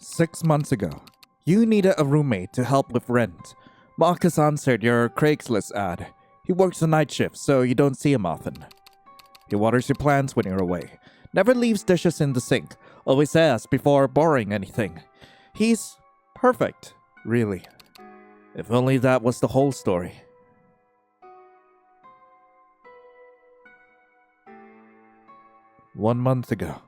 6 months ago, you needed a roommate to help with rent. Marcus answered your Craigslist ad. He works the night shift, so you don't see him often. He waters your plants when you're away. Never leaves dishes in the sink. Always asks before borrowing anything. He's perfect, really. If only that was the whole story. One month ago.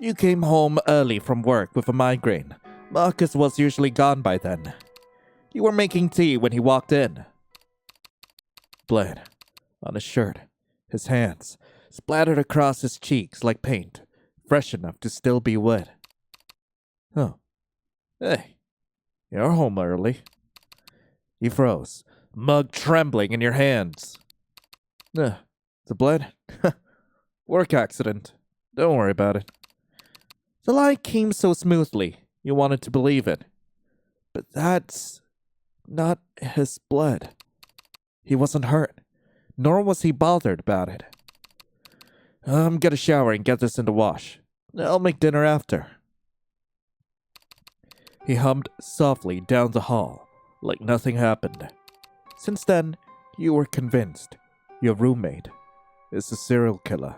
You came home early from work with a migraine. Marcus was usually gone by then. You were making tea when he walked in. Blood on his shirt, his hands splattered across his cheeks like paint, fresh enough to still be wet. Oh, hey, you're home early. You froze, mug trembling in your hands. The blood? Work accident. Don't worry about it. The lie came so smoothly, you wanted to believe it. But that's not his blood. He wasn't hurt, nor was he bothered about it. Get a shower and get this in the wash. I'll make dinner after. He hummed softly down the hall, like nothing happened. Since then, you were convinced your roommate is a serial killer.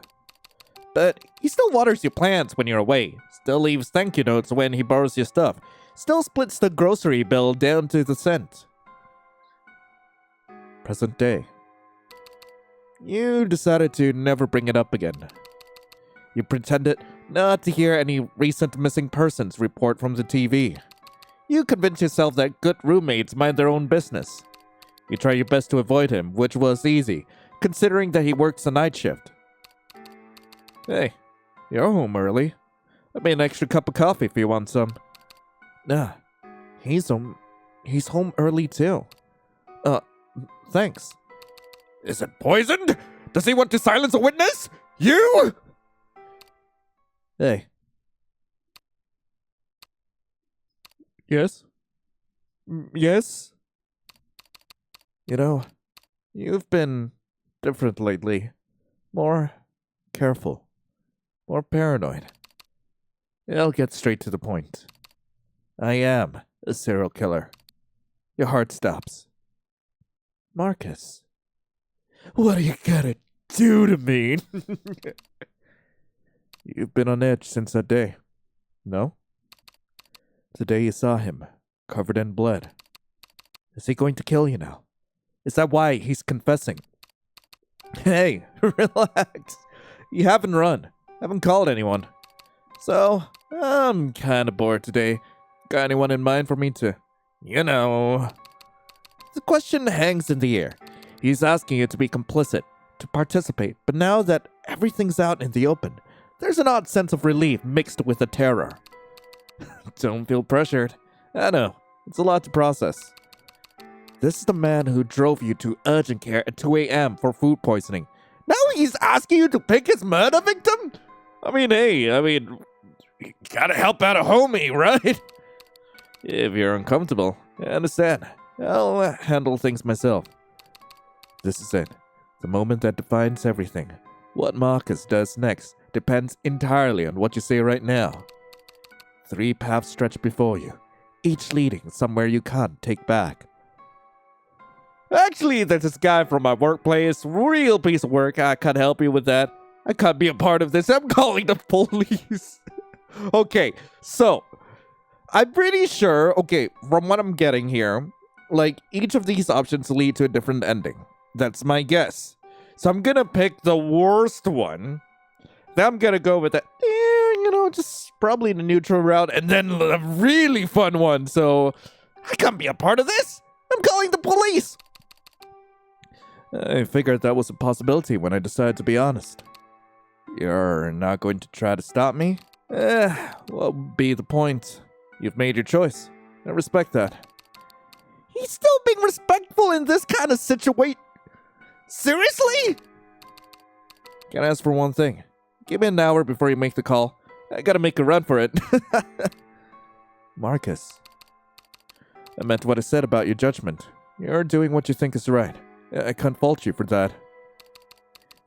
But he still waters your plants when you're away, still leaves thank you notes when he borrows your stuff, still splits the grocery bill down to the cent. Present day. You decided to never bring it up again. You pretended not to hear any recent missing persons report from the TV. You convinced yourself that good roommates mind their own business. You tried your best to avoid him, which was easy, considering that he works a night shift. Hey, you're home early. I made an extra cup of coffee if you want some. Nah, he's home early too. Thanks. Is it poisoned? Does he want to silence a witness? You? Hey. Yes? Yes? You know, you've been different lately. More careful. More paranoid. I'll get straight to the point. I am a serial killer. Your heart stops. Marcus. What are you gonna do to me? You've been on edge since that day. No? The day you saw him, covered in blood. Is he going to kill you now? Is that why he's confessing? Hey, relax. You haven't run. Haven't called anyone. So, I'm kinda bored today. Got anyone in mind for me to, The question hangs in the air. He's asking you to be complicit, to participate, but now that everything's out in the open, there's an odd sense of relief mixed with a terror. Don't feel pressured. I know, it's a lot to process. This is the man who drove you to urgent care at 2 a.m. for food poisoning. Now he's asking you to pick his murder victim? You gotta help out a homie, right? If you're uncomfortable, I understand. I'll handle things myself. This is it. The moment that defines everything. What Marcus does next depends entirely on what you say right now. 3 paths stretch before you, each leading somewhere you can't take back. Actually, there's this guy from my workplace, real piece of work. I can't help you with that. I can't be a part of this. I'm calling the police. Okay, so I'm pretty sure, from what I'm getting here, each of these options lead to a different ending. That's my guess. So I'm gonna pick the worst one. Then I'm gonna go with the, just probably the neutral route, and then a really fun one. So I can't be a part of this. I'm calling the police. I figured that was a possibility when I decided to be honest. You're not going to try to stop me? What would be the point? You've made your choice. I respect that. He's still being respectful in this kind of situation. Seriously? Can I ask for one thing? Give me an hour before you make the call. I gotta make a run for it. Marcus. I meant what I said about your judgment. You're doing what you think is right. I can't fault you for that.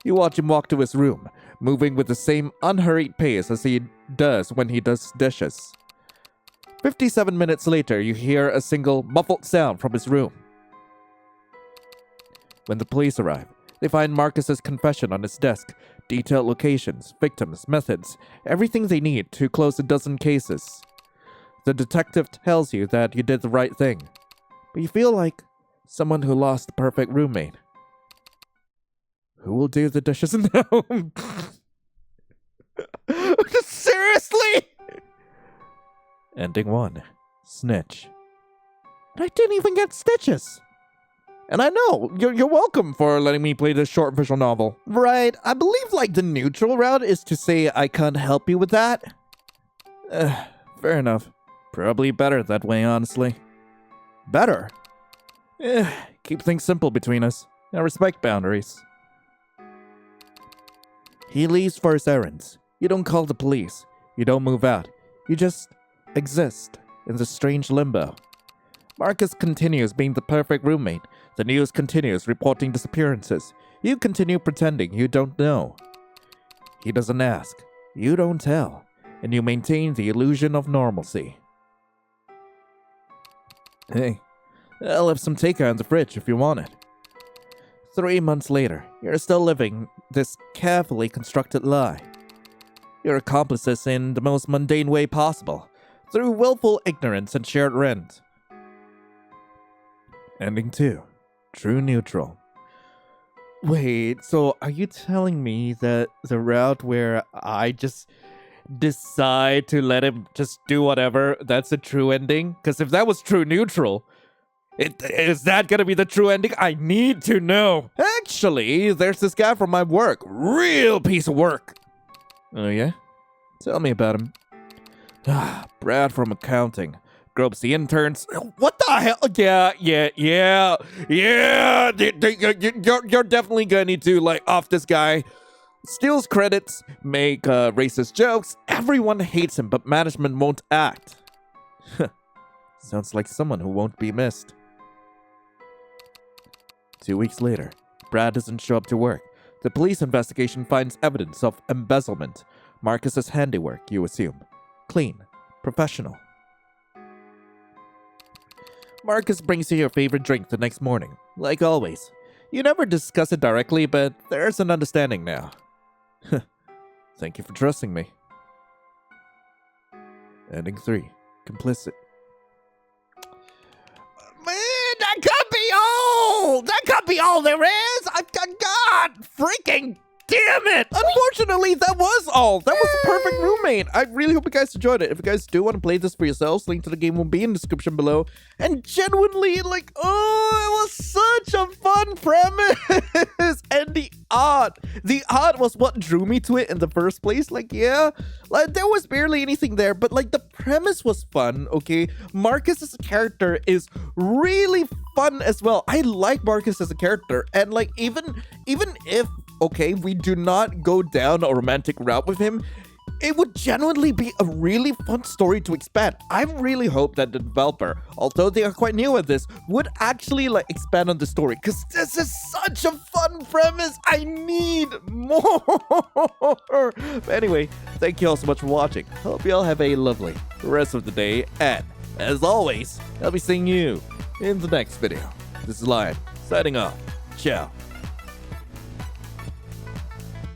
You watch him walk to his room, moving with the same unhurried pace as he does when he does dishes. 57 minutes later, you hear a single muffled sound from his room. When the police arrive, they find Marcus's confession on his desk, detailed locations, victims, methods, everything they need to close a dozen cases. The detective tells you that you did the right thing, but you feel like someone who lost the perfect roommate. Who will do the dishes now? Seriously? Ending 1. Snitch. I didn't even get stitches. And I know, you're welcome for letting me play this short visual novel. Right, I believe like the neutral route is to say I can't help you with that. Fair enough. Probably better that way, honestly. Better? Keep things simple between us. I respect boundaries. He leaves for his errands. You don't call the police. You don't move out. You just exist in this strange limbo. Marcus continues being the perfect roommate. The news continues reporting disappearances. You continue pretending you don't know. He doesn't ask. You don't tell. And you maintain the illusion of normalcy. Hey, I'll have some takeout in the fridge if you want it. 3 months later, you're still living this carefully constructed lie. Your accomplices in the most mundane way possible, through willful ignorance and shared rent. Ending 2. True neutral. Wait, so are you telling me that the route where I just decide to let him just do whatever, that's a true ending? Because if that was true neutral, is that gonna be the true ending? I need to know. Actually, there's this guy from my work. Real piece of work. Oh yeah? Tell me about him. Brad from accounting. Gropes the interns. What the hell? Yeah. You're definitely gonna need to like off this guy. Steals credits, make racist jokes. Everyone hates him, but management won't act. Sounds like someone who won't be missed. 2 weeks later, Brad doesn't show up to work. The police investigation finds evidence of embezzlement. Marcus's handiwork, you assume. Clean. Professional. Marcus brings you your favorite drink the next morning. Like always. You never discuss it directly, but there's an understanding now. Thank you for trusting me. Ending 3. Complicit. Man, that could be all! That could be all there is! God freaking damn it! Unfortunately, that was all. That was the perfect roommate. I really hope you guys enjoyed it. If you guys do want to play this for yourselves, link to the game will be in the description below. And genuinely, like, oh, it was such a fun premise. And the art was what drew me to it in the first place. Like, yeah, like there was barely anything there, but like the premise was fun, okay? Marcus as a character is really fun as well. I like Marcus as a character, and like even if okay, we do not go down a romantic route with him, it would genuinely be a really fun story to expand. I really hope that the developer, although they are quite new at this, would actually like expand on the story, because this is such a fun premise. I need more. But anyway, thank you all so much for watching. Hope you all have a lovely rest of the day, and as always, I'll be seeing you in the next video. This is Lion, signing off. Ciao.